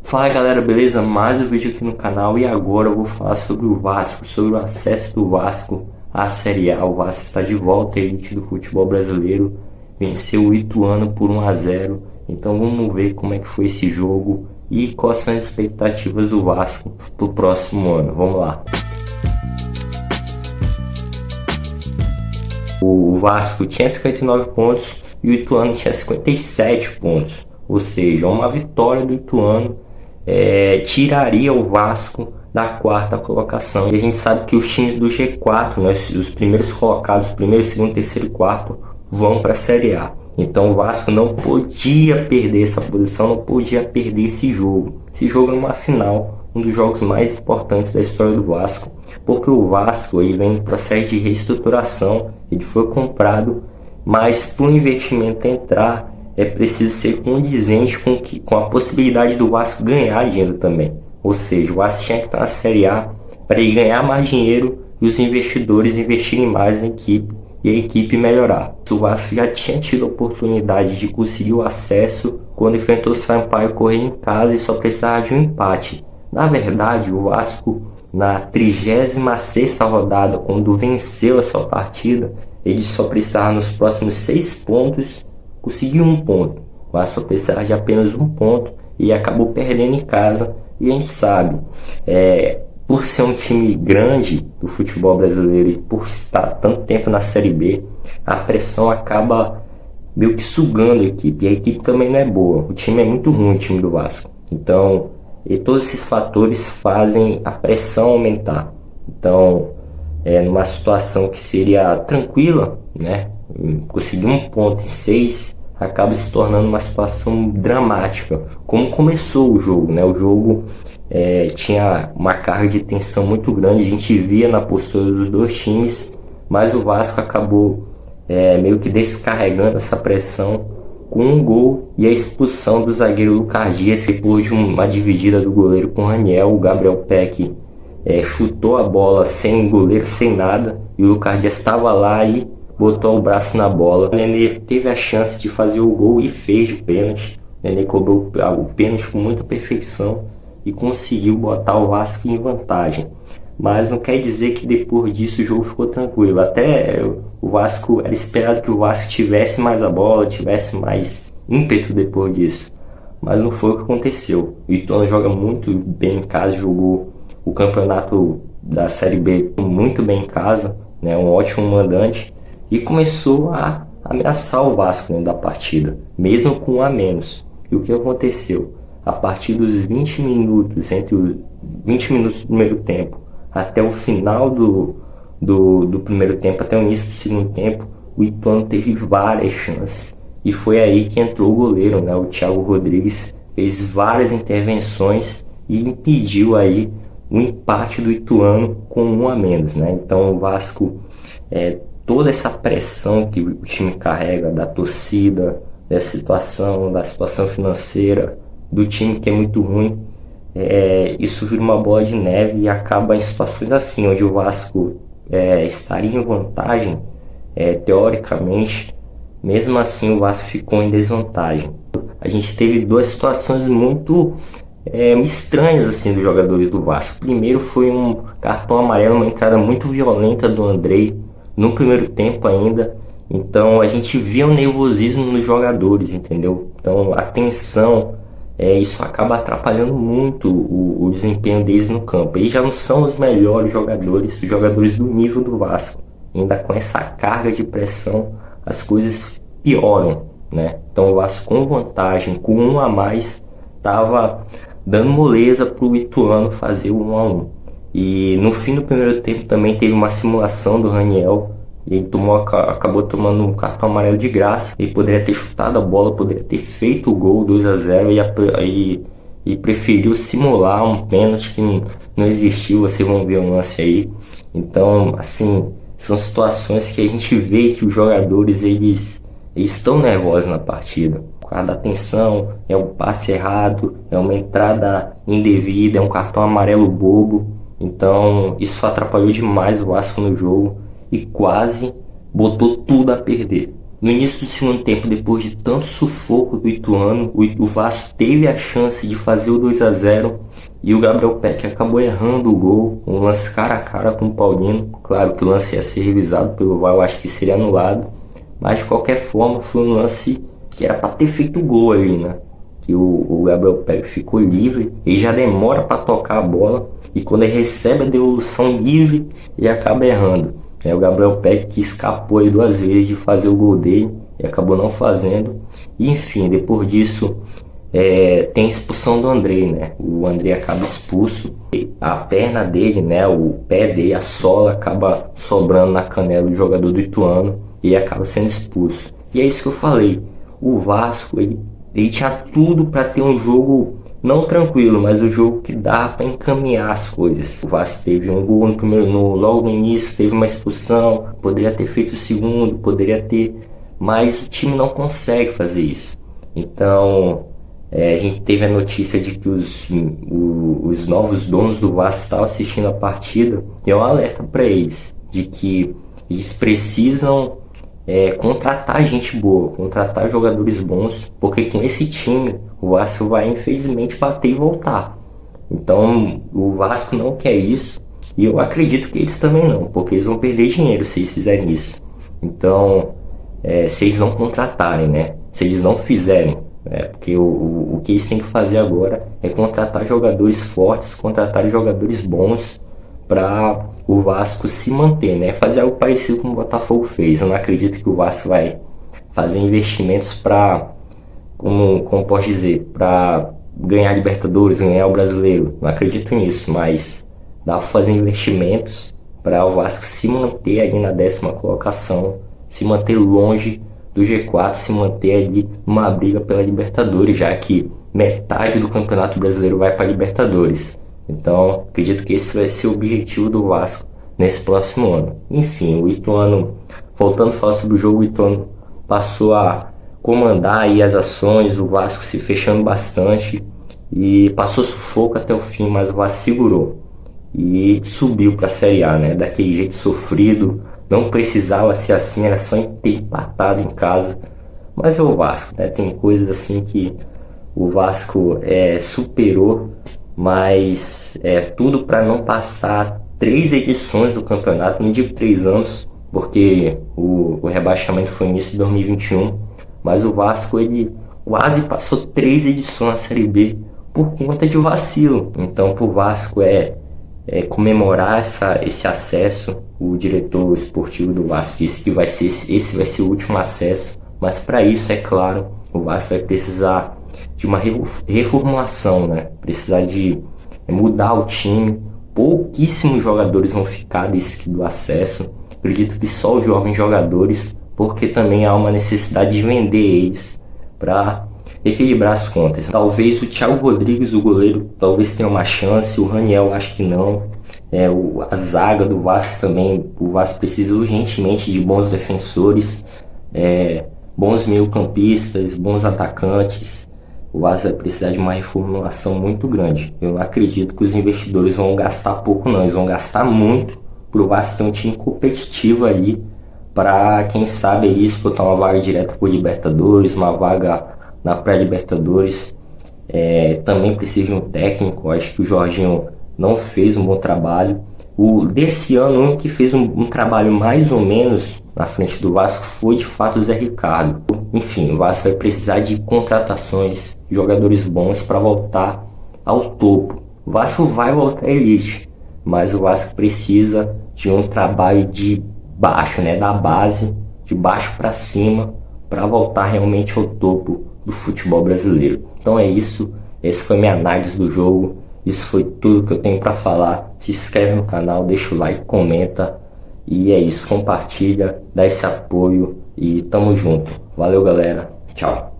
Fala galera, beleza? Mais um vídeo aqui no canal e agora eu vou falar sobre o Vasco, sobre o acesso do Vasco à Série A. O Vasco está de volta à elite do futebol brasileiro, venceu o Ituano por 1-0. Então vamos ver como é que foi esse jogo e quais são as expectativas do Vasco para o próximo ano. Vamos lá. O Vasco tinha 59 pontos e o Ituano tinha 57 pontos, ou seja, uma vitória do Ituano tiraria o Vasco da quarta colocação. E a gente sabe que os times do G4, né, os primeiros colocados, primeiro, segundo, terceiro e quarto, vão para a Série A. Então o Vasco não podia perder essa posição, não podia perder esse jogo. Esse jogo é uma final, um dos jogos mais importantes da história do Vasco, porque o Vasco aí vem em processo de reestruturação, ele foi comprado, mas para o investimento entrar, é preciso ser condizente com a possibilidade do Vasco ganhar dinheiro também. Ou seja, o Vasco tinha que estar na Série A para ele ganhar mais dinheiro e os investidores investirem mais na equipe e a equipe melhorar. O Vasco já tinha tido a oportunidade de conseguir o acesso quando enfrentou o Sampaio Corrêa em casa e só precisava de um empate. Na verdade, o Vasco, na 36ª rodada, quando venceu a sua partida, ele só precisava nos próximos 6 pontos conseguiu um ponto, mas só precisava de apenas um ponto e acabou perdendo em casa. E a gente sabe, por ser um time grande do futebol brasileiro e por estar tanto tempo na Série B, a pressão acaba meio que sugando a equipe. E a equipe também não é boa, o time é muito ruim, o time do Vasco. Então, todos esses fatores fazem a pressão aumentar. Então, numa situação que seria tranquila, né, conseguir um ponto em 6 acaba se tornando uma situação dramática, como começou o jogo, né? O jogo tinha uma carga de tensão muito grande, a gente via na postura dos dois times, mas o Vasco acabou meio que descarregando essa pressão com um gol e a expulsão do zagueiro Lucas Dias depois de uma dividida do goleiro com o Raniel. O Gabriel Peck chutou a bola sem goleiro, sem nada, e o Lucas Dias estava lá e botou o braço na bola. O Nenê teve a chance de fazer o gol e fez o pênalti. O Nenê cobrou o pênalti com muita perfeição e conseguiu botar o Vasco em vantagem. Mas não quer dizer que depois disso o jogo ficou tranquilo. Até o Vasco, era esperado que o Vasco tivesse mais a bola, tivesse mais ímpeto depois disso. Mas não foi o que aconteceu. O Ituano joga muito bem em casa, jogou o campeonato da Série B muito bem em casa, né, um ótimo mandante, e começou a ameaçar o Vasco dentro da partida, mesmo com um a menos. E o que aconteceu? A partir dos 20 minutos, entre os 20 minutos do primeiro tempo até o final do primeiro tempo, até o início do segundo tempo, o Ituano teve várias chances. E foi aí que entrou o goleiro, né, o Thiago Rodrigues, fez várias intervenções e impediu aí o empate do Ituano com um a menos, né? Então o Vasco, toda essa pressão que o time carrega da torcida, da situação financeira, do time que é muito ruim, isso vira uma bola de neve e acaba em situações assim, onde o Vasco estaria em vantagem, teoricamente, mesmo assim o Vasco ficou em desvantagem. A gente teve duas situações muito estranhas assim dos jogadores do Vasco. Primeiro foi um cartão amarelo, uma entrada muito violenta do Andrei no primeiro tempo ainda. Então a gente via um nervosismo nos jogadores, entendeu? Então a tensão, isso acaba atrapalhando muito o desempenho deles no campo. Eles já não são os melhores jogadores, os jogadores do nível do Vasco. Ainda com essa carga de pressão, as coisas pioram, né? Então o Vasco com vantagem, com um a mais, estava dando moleza para o Ituano fazer o 1-1. E no fim do primeiro tempo também teve uma simulação do Raniel. Ele acabou tomando um cartão amarelo de graça. Ele poderia ter chutado a bola, poderia ter feito o gol 2-0 e preferiu simular um pênalti que não existiu. Vocês vão ver um lance aí. Então, assim, são situações que a gente vê que os jogadores eles estão nervosos na partida. Por causa da tensão, é um passe errado, é uma entrada indevida, é um cartão amarelo bobo. Então isso atrapalhou demais o Vasco no jogo e quase botou tudo a perder. No início do segundo tempo, depois de tanto sufoco do Ituano, o Vasco teve a chance de fazer o 2-0 e o Gabriel Peck acabou errando o gol, um lance cara a cara com o Paulino. Claro que o lance ia ser revisado pelo VAR, eu acho que seria anulado, mas de qualquer forma foi um lance que era para ter feito o gol ali, né? Que o Gabriel Peck ficou livre, ele já demora para tocar a bola e quando ele recebe a devolução livre, ele acaba errando. É o Gabriel Peck que escapou aí 2 vezes de fazer o gol dele e acabou não fazendo. E, enfim, depois disso tem a expulsão do Andrei, né? O Andrei acaba expulso, a perna dele, né? O pé dele, a sola acaba sobrando na canela do jogador do Ituano e acaba sendo expulso. E é isso que eu falei. O Vasco ele tinha tudo para ter um jogo não tranquilo, mas o jogo que dá para encaminhar as coisas. O Vasco teve um gol logo no início, teve uma expulsão, poderia ter feito o segundo, poderia ter, mas o time não consegue fazer isso. Então, a gente teve a notícia de que os novos donos do Vasco estavam assistindo a partida e é um alerta para eles, de que eles precisam contratar gente boa, contratar jogadores bons, porque com esse time o Vasco vai infelizmente bater e voltar. Então o Vasco não quer isso e eu acredito que eles também não, porque eles vão perder dinheiro se eles fizerem isso. Então, se eles não contratarem, né? Se eles não fizerem, porque o que eles têm que fazer agora é contratar jogadores fortes, contratar jogadores bons para o Vasco se manter, né? Fazer algo parecido com o Botafogo fez. Eu não acredito que o Vasco vai fazer investimentos para, como posso dizer, para ganhar Libertadores, ganhar o Brasileiro. Não acredito nisso, mas dá para fazer investimentos para o Vasco se manter ali na 10ª colocação, se manter longe do G4, se manter ali numa briga pela Libertadores, já que metade do Campeonato Brasileiro vai para Libertadores. Então, acredito que esse vai ser o objetivo do Vasco nesse próximo ano. Enfim, o Ituano, voltando a falar sobre o jogo, o Ituano passou a comandar aí as ações, o Vasco se fechando bastante e passou sufoco até o fim, mas o Vasco segurou e subiu para a Série A, né? Daquele jeito sofrido, não precisava ser assim, era só ter empatado em casa. Mas é o Vasco, né? Tem coisas assim que o Vasco superou, mas tudo para não passar 3 edições do campeonato, não digo 3 anos, porque o rebaixamento foi no início de 2021, mas o Vasco ele quase passou 3 edições na Série B por conta de vacilo. Então, para o Vasco comemorar esse acesso. O diretor esportivo do Vasco disse que esse vai ser o último acesso, mas para isso, é claro, o Vasco vai precisar de uma reformulação, né? Precisar de mudar o time. Pouquíssimos jogadores vão ficar do acesso. Acredito que só os jovens jogadores, porque também há uma necessidade de vender eles para equilibrar as contas. Talvez o Thiago Rodrigues, o goleiro, talvez tenha uma chance. O Raniel, acho que não. A zaga do Vasco também. O Vasco precisa urgentemente de bons defensores, bons meio-campistas, bons atacantes. O Vasco vai precisar de uma reformulação muito grande. Eu não acredito que os investidores vão gastar pouco, não. Eles vão gastar muito para o Vasco ter um time competitivo ali, para quem sabe ali disputar uma vaga direta por Libertadores, uma vaga na pré-Libertadores. Também precisa de um técnico. Acho que o Jorginho não fez um bom trabalho. Desse ano, um que fez um trabalho mais ou menos na frente do Vasco foi de fato o Zé Ricardo. Enfim, o Vasco vai precisar de contratações, jogadores bons para voltar ao topo. O Vasco vai voltar à elite, mas o Vasco precisa de um trabalho de baixo, né, da base, de baixo para cima, para voltar realmente ao topo do futebol brasileiro. Então é isso, essa foi minha análise do jogo, isso foi tudo que eu tenho para falar. Se inscreve no canal, deixa o like, comenta, e é isso, compartilha, dá esse apoio e tamo junto. Valeu, galera, tchau.